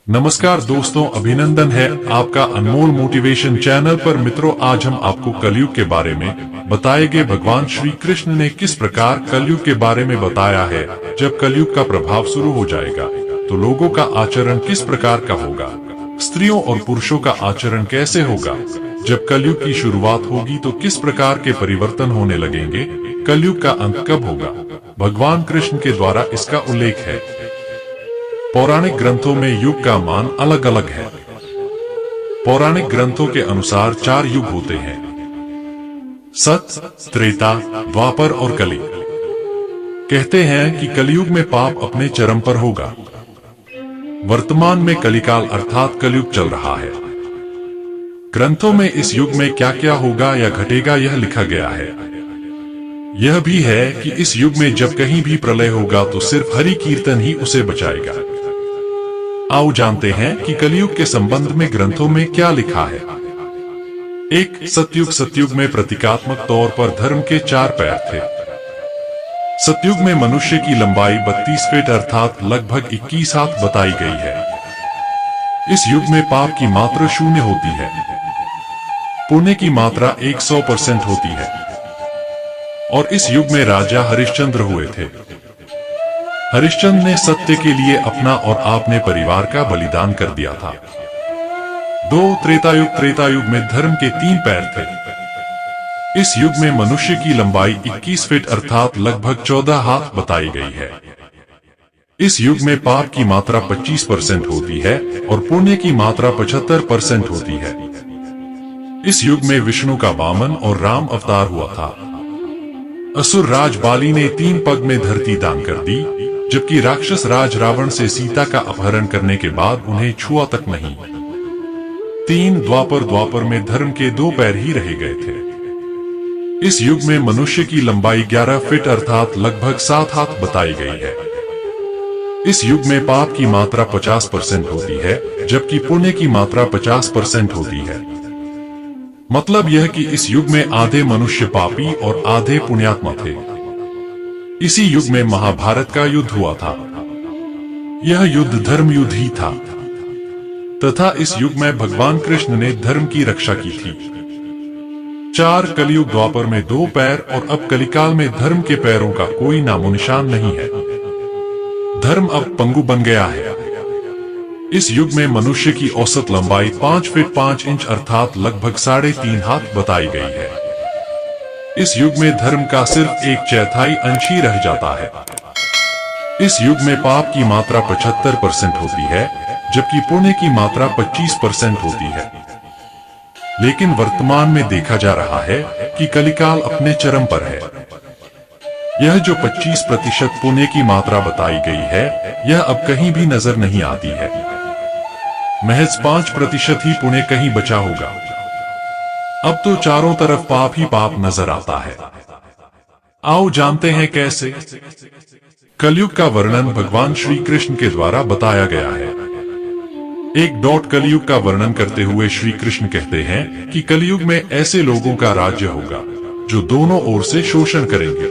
नमस्कार दोस्तों, अभिनंदन है आपका अनमोल मोटिवेशन चैनल पर। मित्रों, आज हम आपको कलयुग के बारे में बताएंगे। भगवान श्री कृष्ण ने किस प्रकार कलयुग के बारे में बताया है। जब कलयुग का प्रभाव शुरू हो जाएगा तो लोगों का आचरण किस प्रकार का होगा, स्त्रियों और पुरुषों का आचरण कैसे होगा, जब कलयुग की शुरुआत होगी तो किस प्रकार के परिवर्तन होने लगेंगे, कलयुग का अंत कब होगा। भगवान कृष्ण के द्वारा इसका उल्लेख है। पौराणिक ग्रंथों में युग का मान अलग अलग है। पौराणिक ग्रंथों के अनुसार 4 युग होते हैं: सत, त्रेता, द्वापर और कली। कहते हैं कि कलयुग में पाप अपने चरम पर होगा। वर्तमान में कलिकाल अर्थात कलयुग चल रहा है। ग्रंथों में इस युग में क्या क्या होगा या घटेगा यह लिखा गया है। यह भी है कि इस युग में जब कहीं भी प्रलय होगा तो सिर्फ हरि कीर्तन ही उसे बचाएगा। आओ जानते हैं कि कलयुग के संबंध में ग्रंथों में क्या लिखा है। 1. सतयुग। सतयुग में प्रतीकात्मक तौर पर धर्म के 4 पैर थे। सतयुग में मनुष्य की लंबाई 32 फीट अर्थात लगभग 21 हाथ बताई गई है। इस युग में पाप की मात्रा 0 होती है, पुण्य की मात्रा 100% होती है। और इस युग में राजा हरिश्चंद्र हुए थे। हरिश्चंद्र ने सत्य के लिए अपना और अपने परिवार का बलिदान कर दिया था। 2. त्रेतायुग। त्रेतायुग में धर्म के 3 पैर थे। इस युग में मनुष्य की लंबाई 21 फीट अर्थात लगभग 14 हाथ बताई गई है। इस युग में पाप की मात्रा 25% होती है और पुण्य की मात्रा 75% होती है। इस युग में विष्णु का वामन और राम अवतार हुआ था। असुर राज बाली ने 3 पग में धरती दान कर दी, जबकि राक्षस राज रावण से सीता का अपहरण करने के बाद उन्हें छुआ तक नहीं। 3. द्वापर। द्वापर में धर्म के 2 पैर ही रह गए थे। इस युग में मनुष्य की लंबाई 11 फीट अर्थात लगभग 7 हाथ बताई गई है। इस युग में पाप की मात्रा 50% होती है, जबकि पुण्य की मात्रा 50% होती है। मतलब यह कि इस युग में आधे मनुष्य पापी और आधे पुण्यात्मा थे। इसी युग में महाभारत का युद्ध हुआ था। यह युद्ध धर्म युद्ध ही था, तथा इस युग में भगवान कृष्ण ने धर्म की रक्षा की थी। 4. कलयुग। द्वापर में 2 पैर और अब कलिकाल में धर्म के पैरों का कोई नामोनिशान नहीं है। धर्म अब पंगु बन गया है। इस युग में मनुष्य की औसत लंबाई 5 फीट 5 इंच अर्थात लगभग 3.5 हाथ बताई गई है। इस युग में धर्म का सिर्फ 1/4 अंश ही रह जाता है। इस युग में पाप की मात्रा 75% होती है, जबकि पुण्य की मात्रा 25% होती है। लेकिन वर्तमान में देखा जा रहा है कि कलिकाल अपने चरम पर है। यह जो 25% पुण्य की मात्रा बताई गई है, यह अब कहीं भी नजर नहीं आती है। महज 5% ही पुण्य कहीं बचा होगा। अब तो चारों तरफ पाप ही पाप नजर आता है। आओ जानते हैं कैसे। कलयुग का वर्णन भगवान श्री कृष्ण के द्वारा बताया गया है। 1. कलयुग का वर्णन करते हुए श्री कृष्ण कहते हैं कि कलयुग में ऐसे लोगों का राज्य होगा जो दोनों ओर से शोषण करेंगे,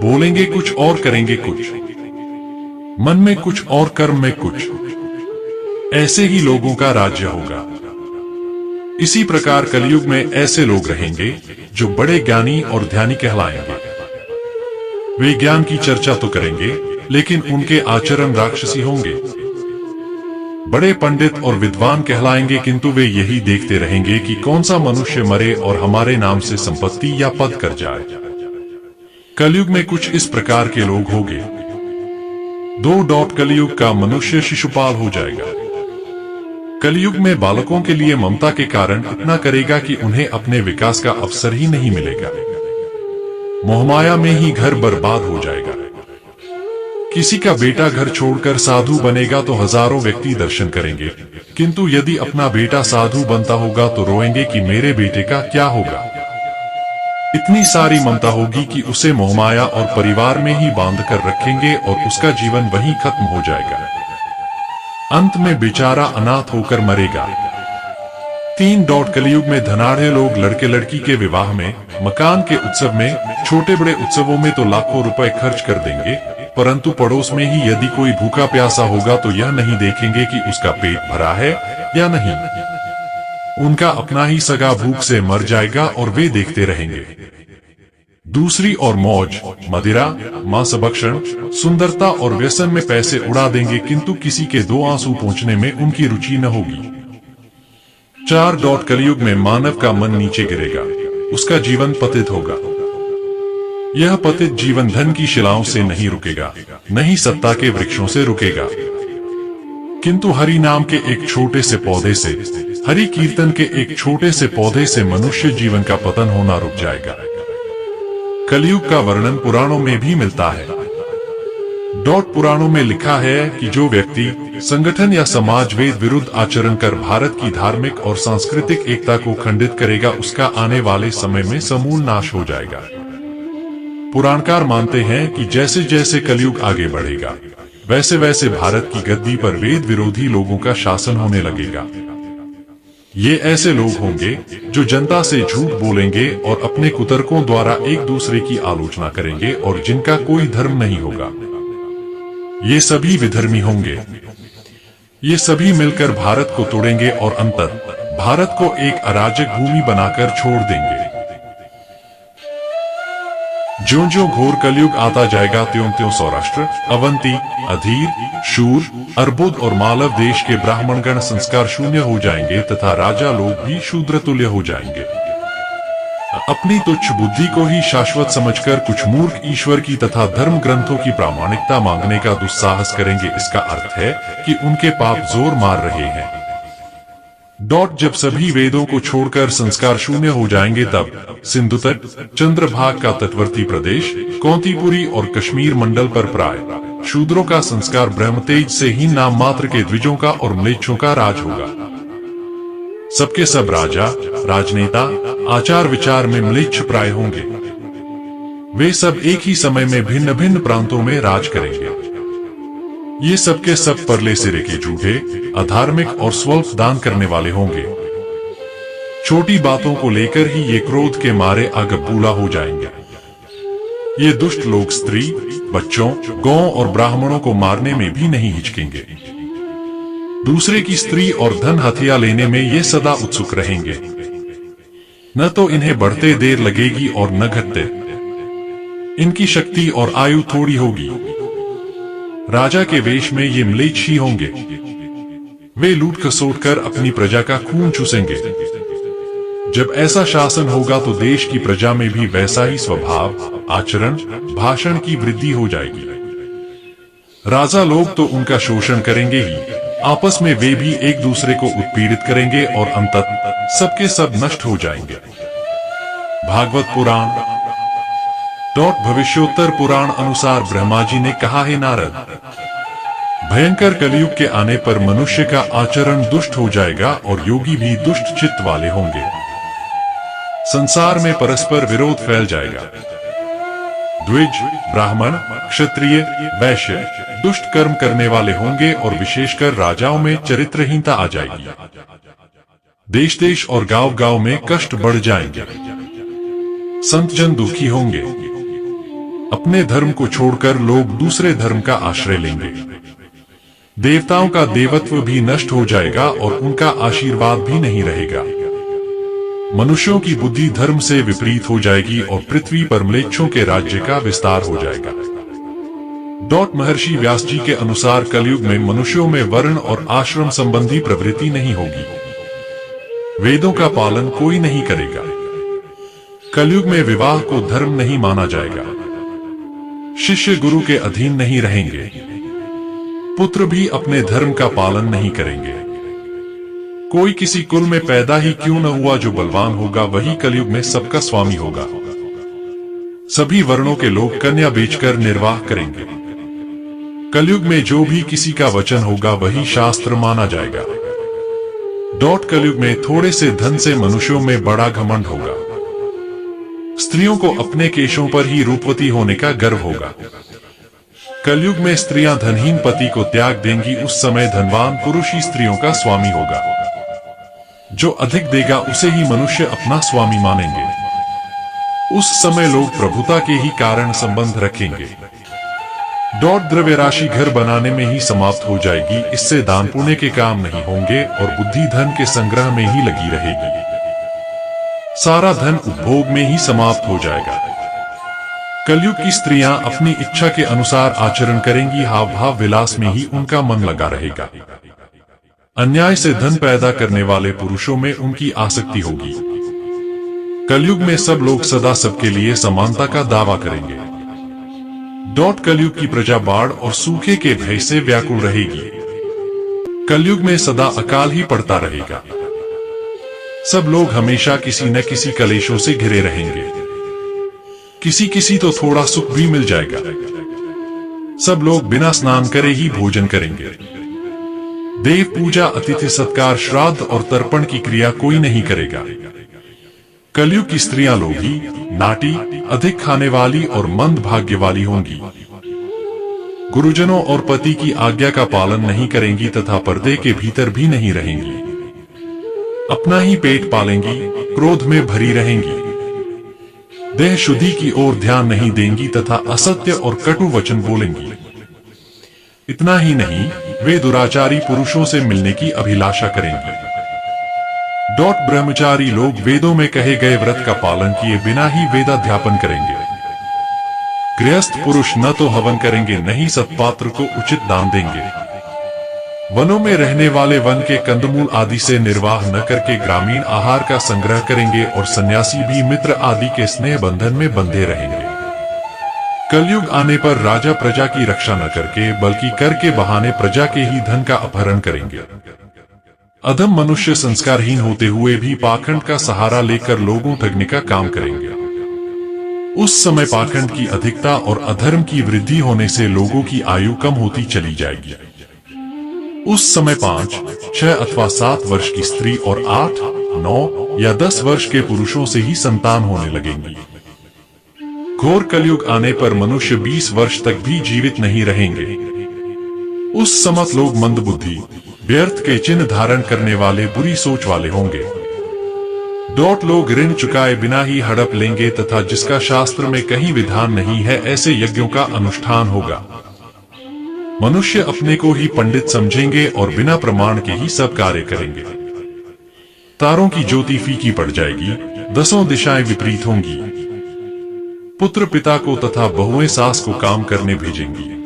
बोलेंगे कुछ और करेंगे कुछ, मन में कुछ और कर्म में कुछ। ऐसे ही लोगों का राज्य होगा। इसी प्रकार कलयुग में ऐसे लोग रहेंगे जो बड़े ज्ञानी और ध्यानी कहलाएंगे। वे ज्ञान की चर्चा तो करेंगे, लेकिन उनके आचरण राक्षसी होंगे। बड़े पंडित और विद्वान कहलाएंगे, किंतु वे यही देखते रहेंगे कि कौन सा मनुष्य मरे और हमारे नाम से संपत्ति या पद कर जाए। कलयुग में कुछ इस प्रकार के लोग होंगे। 2. कलयुग का मनुष्य शिशुपाल हो जाएगा। कलयुग में बालकों के लिए ममता के कारण इतना करेगा कि उन्हें अपने विकास का अवसर ही नहीं मिलेगा। मोहमाया में ही घर बर्बाद हो जाएगा। किसी का बेटा घर छोड़कर साधु बनेगा तो हजारों व्यक्ति दर्शन करेंगे, किंतु यदि अपना बेटा साधु बनता होगा तो रोएंगे कि मेरे बेटे का क्या होगा। इतनी सारी ममता होगी कि उसे मोहमाया और परिवार में ही बांध कर रखेंगे और उसका जीवन वहीं खत्म हो जाएगा। अंत में बेचारा अनाथ होकर मरेगा। 3. कलयुग में धनाढ़े लोग लड़के लड़की के विवाह में, मकान के उत्सव में, छोटे बड़े उत्सवों में तो लाखों रुपए खर्च कर देंगे, परंतु पड़ोस में ही यदि कोई भूखा प्यासा होगा तो यह नहीं देखेंगे कि उसका पेट भरा है या नहीं। उनका अपना ही सगा भूख से मर जाएगा और वे देखते रहेंगे। दूसरी ओर मौज, मदिरा, मांसभक्षण, सुंदरता और व्यसन में पैसे उड़ा देंगे, किंतु किसी के दो आंसू पोंछने में उनकी रुचि न होगी। 4. कलयुग में मानव का मन नीचे गिरेगा, उसका जीवन पतित होगा। यह पतित जीवन धन की शिलाओं से नहीं रुकेगा, नहीं सत्ता के वृक्षों से रुकेगा, किंतु हरि नाम के एक छोटे से पौधे से, हरि कीर्तन के एक छोटे से पौधे से मनुष्य जीवन का पतन होना रुक जाएगा। कलयुग का वर्णन पुराणों में भी मिलता है। पुराणों में लिखा है कि जो व्यक्ति संगठन या समाज वेद विरुद्ध आचरण कर भारत की धार्मिक और सांस्कृतिक एकता को खंडित करेगा, उसका आने वाले समय में समूल नाश हो जाएगा। पुराणकार मानते हैं कि जैसे जैसे कलयुग आगे बढ़ेगा, वैसे वैसे भारत की गद्दी पर वेद विरोधी लोगों का शासन होने लगेगा। ये ऐसे लोग होंगे जो जनता से झूठ बोलेंगे और अपने कुतर्कों द्वारा एक दूसरे की आलोचना करेंगे और जिनका कोई धर्म नहीं होगा। ये सभी विधर्मी होंगे। ये सभी मिलकर भारत को तोड़ेंगे और अंततः भारत को एक अराजक भूमि बनाकर छोड़ देंगे। ज्यों ज्यों घोर कलयुग आता जाएगा, त्यों त्यों सौराष्ट्र, अवंती, अधीर, शूर, अर्बुद और मालव देश के ब्राह्मणगण संस्कार शून्य हो जाएंगे तथा राजा लोग भी शूद्र तुल्य हो जाएंगे। अपनी तुच्छ बुद्धि को ही शाश्वत समझकर कुछ मूर्ख ईश्वर की तथा धर्म ग्रंथों की प्रामाणिकता मांगने का दुस्साहस करेंगे। इसका अर्थ है कि उनके पाप जोर मार रहे हैं। जब सभी वेदों को छोड़कर संस्कार शून्य हो जाएंगे, तब सिंधु तट, चंद्रभाग का तटवर्ती प्रदेश, कौंतीपुरी और कश्मीर मंडल पर प्राय शूद्रों का संस्कार ब्रह्म तेज से ही नाम मात्र के द्विजों का और म्लेच्छों का राज होगा। सबके सब राजा, राजनेता आचार विचार में म्लेच्छ प्राय होंगे। वे सब एक ही समय में भिन्न भिन्न प्रांतों में राज करेंगे। ये सबके सब परले सिरे के झूठे, अधार्मिक और स्वल्प दान करने वाले होंगे। छोटी बातों को लेकर ही ये क्रोध के मारे आग बबूला हो जाएंगे। ये दुष्ट लोग स्त्री, बच्चों, गौं और ब्राह्मणों को मारने में भी नहीं हिचकेंगे। दूसरे की स्त्री और धन हथिया लेने में ये सदा उत्सुक रहेंगे। न तो इन्हें बढ़ते देर लगेगी और न घटते। इनकी शक्ति और आयु थोड़ी होगी। राजा के वेश में ये म्लेच्छ ही होंगे। वे लूट खसोट कर अपनी प्रजा का खून चूसेंगे। जब ऐसा शासन होगा तो देश की प्रजा में भी वैसा ही स्वभाव, आचरण, भाषण की वृद्धि हो जाएगी। राजा लोग तो उनका शोषण करेंगे ही, आपस में वे भी एक दूसरे को उत्पीड़ित करेंगे और अंततः सबके सब नष्ट हो जाएंगे। भागवत पुराण भविष्योत्तर पुराण अनुसार ब्रह्मा जी ने कहा है, नारद, भयंकर कलयुग के आने पर मनुष्य का आचरण दुष्ट हो जाएगा और योगी भी दुष्ट चित्त वाले होंगे। संसार में परस्पर विरोध फैल जाएगा। द्विज, ब्राह्मण, क्षत्रिय, वैश्य दुष्ट कर्म करने वाले होंगे और विशेषकर राजाओं में चरित्रहीनता आ जाएगी। देश देश और गांव गांव में कष्ट बढ़ जाएंगे। संत जन दुखी होंगे। अपने धर्म को छोड़कर लोग दूसरे धर्म का आश्रय लेंगे। देवताओं का देवत्व भी नष्ट हो जाएगा और उनका आशीर्वाद भी नहीं रहेगा। मनुष्यों की बुद्धि धर्म से विपरीत हो जाएगी और पृथ्वी पर म्लेच्छों के राज्य का विस्तार हो जाएगा। महर्षि व्यास जी के अनुसार कलयुग में मनुष्यों में वर्ण और आश्रम संबंधी प्रवृत्ति नहीं होगी। वेदों का पालन कोई नहीं करेगा। कलयुग में विवाह को धर्म नहीं माना जाएगा। शिष्य गुरु के अधीन नहीं रहेंगे। पुत्र भी अपने धर्म का पालन नहीं करेंगे। कोई किसी कुल में पैदा ही क्यों न हुआ, जो बलवान होगा वही कलयुग में सबका स्वामी होगा। सभी वर्णों के लोग कन्या बेचकर निर्वाह करेंगे। कलयुग में जो भी किसी का वचन होगा वही शास्त्र माना जाएगा। कलयुग में थोड़े से धन से मनुष्यों में बड़ा घमंड होगा। स्त्रियों को अपने केशों पर ही रूपवती होने का गर्व होगा। कलयुग में स्त्रियां धनहीन पति को त्याग देंगी। उस समय धनवान पुरुष ही स्त्रियों का स्वामी होगा। जो अधिक देगा उसे ही मनुष्य अपना स्वामी मानेंगे। उस समय लोग प्रभुता के ही कारण संबंध रखेंगे। द्रव्य राशि घर बनाने में ही समाप्त हो जाएगी। इससे दान पुण्य के काम नहीं होंगे और बुद्धि धन के संग्रह में ही लगी रहेगी। सारा धन उपभोग में ही समाप्त हो जाएगा। कलयुग की स्त्रियां अपनी इच्छा के अनुसार आचरण करेंगी। हाव भाव विलास में ही उनका मन लगा रहेगा। अन्याय से धन पैदा करने वाले पुरुषों में उनकी आसक्ति होगी। कलयुग में सब लोग सदा सबके लिए समानता का दावा करेंगे। कलयुग की प्रजा बाढ़ और सूखे के भय से व्याकुल रहेगी। कलयुग में सदा अकाल ही पड़ता रहेगा। सब लोग हमेशा किसी न किसी कलेशों से घिरे रहेंगे। किसी किसी तो थोड़ा सुख भी मिल जाएगा। सब लोग बिना स्नान करे ही भोजन करेंगे। देव पूजा, अतिथि सत्कार, श्राद्ध और तर्पण की क्रिया कोई नहीं करेगा। कलयुग की स्त्रियां लोभी, नाटी, अधिक खाने वाली और मंद भाग्य वाली होंगी। गुरुजनों और पति की आज्ञा का पालन नहीं करेंगी तथा पर्दे के भीतर भी नहीं रहेंगी। अपना ही पेट पालेंगी, क्रोध में भरी रहेंगी। देह शुद्धि की ओर ध्यान नहीं देंगी तथा असत्य और कटु वचन बोलेंगी। इतना ही नहीं, वे दुराचारी पुरुषों से मिलने की अभिलाषा करेंगी। ब्रह्मचारी लोग वेदों में कहे गए व्रत का पालन किए बिना ही वेदाध्यापन करेंगे। गृहस्थ पुरुष न तो हवन करेंगे न ही सत्पात्र को उचित दान देंगे। वनों में रहने वाले वन के कंदमूल आदि से निर्वाह न करके ग्रामीण आहार का संग्रह करेंगे और सन्यासी भी मित्र आदि के स्नेह बंधन में बंधे रहेंगे। कलयुग आने पर राजा प्रजा की रक्षा न करके बल्कि कर के बहाने प्रजा के ही धन का अपहरण करेंगे। अधम मनुष्य संस्कारहीन होते हुए भी पाखंड का सहारा लेकर लोगों ठगने का काम करेंगे। उस समय पाखंड की अधिकता और अधर्म की वृद्धि होने से लोगों की आयु कम होती चली जाएगी। उस समय 5, 6 अथवा 7 वर्ष की स्त्री और 8, 9 या 10 वर्ष के पुरुषों से ही संतान होने लगेंगी। घोर कलयुग आने पर मनुष्य 20 वर्ष तक भी जीवित नहीं रहेंगे। उस समय लोग मंदबुद्धि, व्यर्थ के चिन्ह धारण करने वाले, बुरी सोच वाले होंगे। लोग ऋण चुकाए बिना ही हड़प लेंगे तथा जिसका शास्त्र में कहीं विधान नहीं है ऐसे यज्ञों का अनुष्ठान होगा। मनुष्य अपने को ही पंडित समझेंगे और बिना प्रमाण के ही सब कार्य करेंगे। तारों की ज्योति फीकी पड़ जाएगी, 10 दिशाएं विपरीत होंगी। पुत्र पिता को तथा बहुएं सास को काम करने भेजेंगी।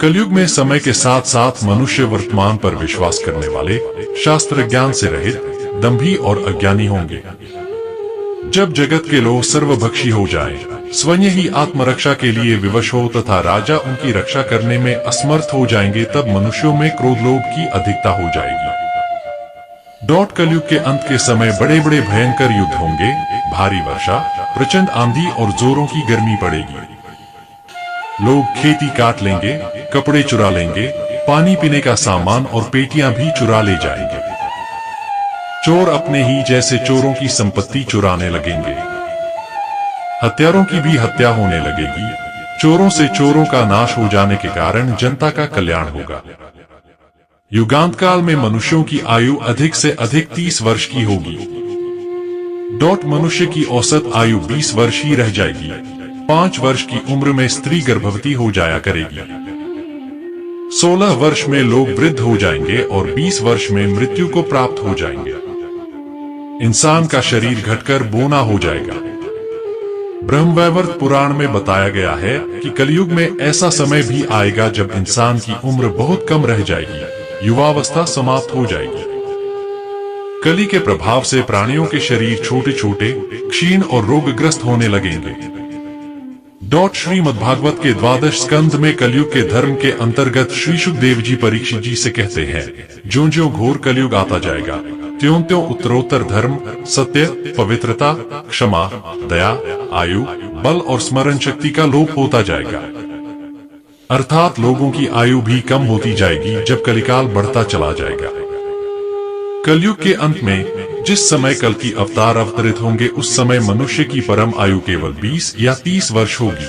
कलयुग में समय के साथ साथ मनुष्य वर्तमान पर विश्वास करने वाले, शास्त्र ज्ञान से रहित, दंभी और अज्ञानी होंगे। जब जगत के लोग सर्वभक्षी हो जाएं, स्वयं ही आत्मरक्षा के लिए विवश हो तथा राजा उनकी रक्षा करने में असमर्थ हो जाएंगे, तब मनुष्यों में क्रोध लोभ की अधिकता हो जाएगी। कलयुग के अंत के समय बड़े बड़े भयंकर युद्ध होंगे, भारी वर्षा, प्रचंड आंधी और जोरों की गर्मी पड़ेगी। लोग खेती काट लेंगे, कपड़े चुरा लेंगे, पानी पीने का सामान और पेटियां भी चुरा ले जाएंगे। चोर अपने ही जैसे चोरों की संपत्ति चुराने लगेंगे। हत्यारों की भी हत्या होने लगेगी। चोरों से चोरों का नाश हो जाने के कारण जनता का कल्याण होगा। युगांत काल में मनुष्यों की आयु अधिक से अधिक 30 वर्ष की होगी। मनुष्य की औसत आयु 20 वर्ष ही रह जाएगी। 5 वर्ष की उम्र में स्त्री गर्भवती हो जाया करेगी। 16 वर्ष में लोग वृद्ध हो जाएंगे और 20 वर्ष में मृत्यु को प्राप्त हो जाएंगे। इंसान का शरीर घटकर बोना हो जाएगा। ब्रह्मवैवर्त पुराण में बताया गया है कि कलयुग में ऐसा समय भी आएगा जब इंसान की उम्र बहुत कम रह जाएगी, युवावस्था समाप्त हो जाएगी। कली के प्रभाव से प्राणियों के शरीर छोटे छोटे, क्षीण और रोगग्रस्त होने लगेंगे। श्रीमद्भागवत के 12 स्कंध में कलयुग के धर्म के अंतर्गत श्री सुखदेव जी परीक्षित जी से कहते हैं, ज्यों-ज्यों घोर कलयुग आता जाएगा, त्यों-त्यों उत्तरोत्तर धर्म, सत्य, पवित्रता, क्षमा, दया, आयु, बल और स्मरण शक्ति का लोप होता जाएगा। अर्थात लोगों की आयु भी कम होती जाएगी जब कलिकाल बढ़ता चला जाएगा। कलयुग के अंत में जिस समय कल की अवतार अवतरित होंगे, उस समय मनुष्य की परम आयु केवल 20 या 30 वर्ष होगी।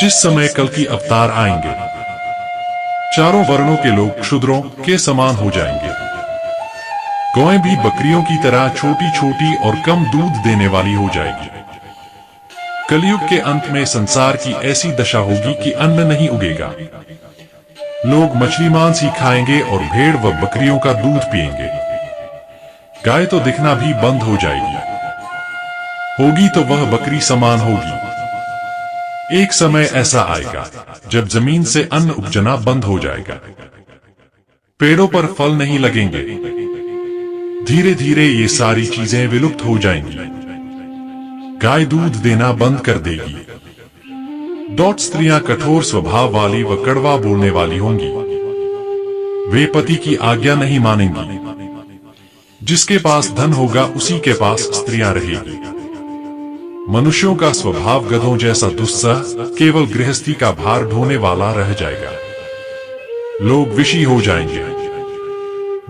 जिस समय कल की अवतार आएंगे, चारों वर्णों के लोग क्षुद्रों के समान हो जाएंगे। गौएं भी बकरियों की तरह छोटी छोटी और कम दूध देने वाली हो जाएगी। कलयुग के अंत में संसार की ऐसी दशा होगी कि अन्न नहीं उगेगा। लोग मछली मांस ही खाएंगे और भेड़ व बकरियों का दूध पिएंगे। गाय तो दिखना भी बंद हो जाएगी, होगी तो वह बकरी समान होगी। एक समय ऐसा आएगा जब जमीन से अन्न उपजना बंद हो जाएगा, पेड़ों पर फल नहीं लगेंगे। धीरे धीरे ये सारी चीजें विलुप्त हो जाएंगी। गाय दूध देना बंद कर देगी। स्त्रियां कठोर स्वभाव वाली व कड़वा बोलने वाली होंगी। वे पति की आज्ञा नहीं मानेंगी। जिसके पास धन होगा उसी के पास स्त्रियां रहेगी। मनुष्यों का स्वभाव गधों जैसा दुस्सह, केवल गृहस्थी का भार ढोने वाला रह जाएगा। लोग विषी हो जाएंगे।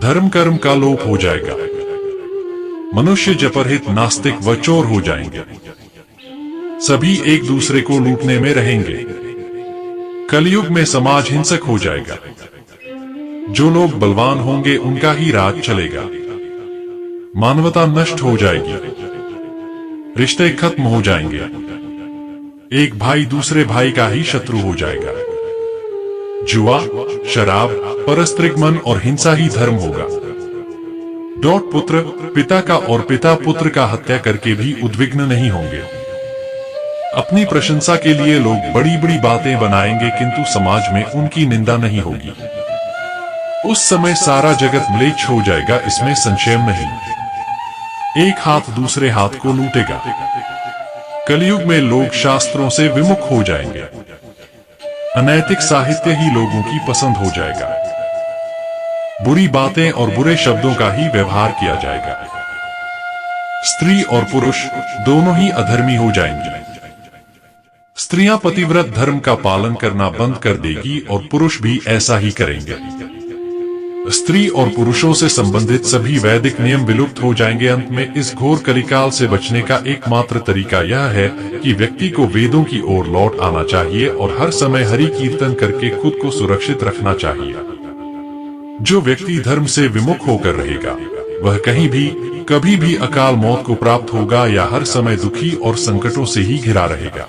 धर्म कर्म का लोप हो जाएगा। मनुष्य जपरहित, नास्तिक व चोर हो जाएंगे। सभी एक दूसरे को लूटने में रहेंगे। कलयुग में समाज हिंसक हो जाएगा। जो लोग बलवान होंगे उनका ही राज चलेगा। मानवता नष्ट हो जाएगी। रिश्ते खत्म हो जाएंगे। एक भाई दूसरे भाई का ही शत्रु हो जाएगा। जुआ, शराब, परस्त्रीगमन और हिंसा ही धर्म होगा। पुत्र पिता का और पिता पुत्र का हत्या करके भी उद्विग्न नहीं होंगे। अपनी प्रशंसा के लिए लोग बड़ी बड़ी बातें बनाएंगे, किंतु समाज में उनकी निंदा नहीं होगी। उस समय सारा जगत म्लेच्छ हो जाएगा, इसमें संशय नहीं। एक हाथ दूसरे हाथ को लूटेगा। कलयुग में लोग शास्त्रों से विमुख हो जाएंगे। अनैतिक साहित्य ही लोगों की पसंद हो जाएगा। बुरी बातें और बुरे शब्दों का ही व्यवहार किया जाएगा। स्त्री और पुरुष दोनों ही अधर्मी हो जाएंगे। स्त्रियां पतिव्रत धर्म का पालन करना बंद कर देगी और पुरुष भी ऐसा ही करेंगे। स्त्री और पुरुषों से संबंधित सभी वैदिक नियम विलुप्त हो जाएंगे। अंत में इस घोर कलिकाल से बचने का एकमात्र तरीका यह है कि व्यक्ति को वेदों की ओर लौट आना चाहिए और हर समय हरि कीर्तन करके खुद को सुरक्षित रखना चाहिए। जो व्यक्ति धर्म से विमुख होकर रहेगा वह कहीं भी कभी भी अकाल मौत को प्राप्त होगा या हर समय दुखी और संकटों से ही घिरा रहेगा।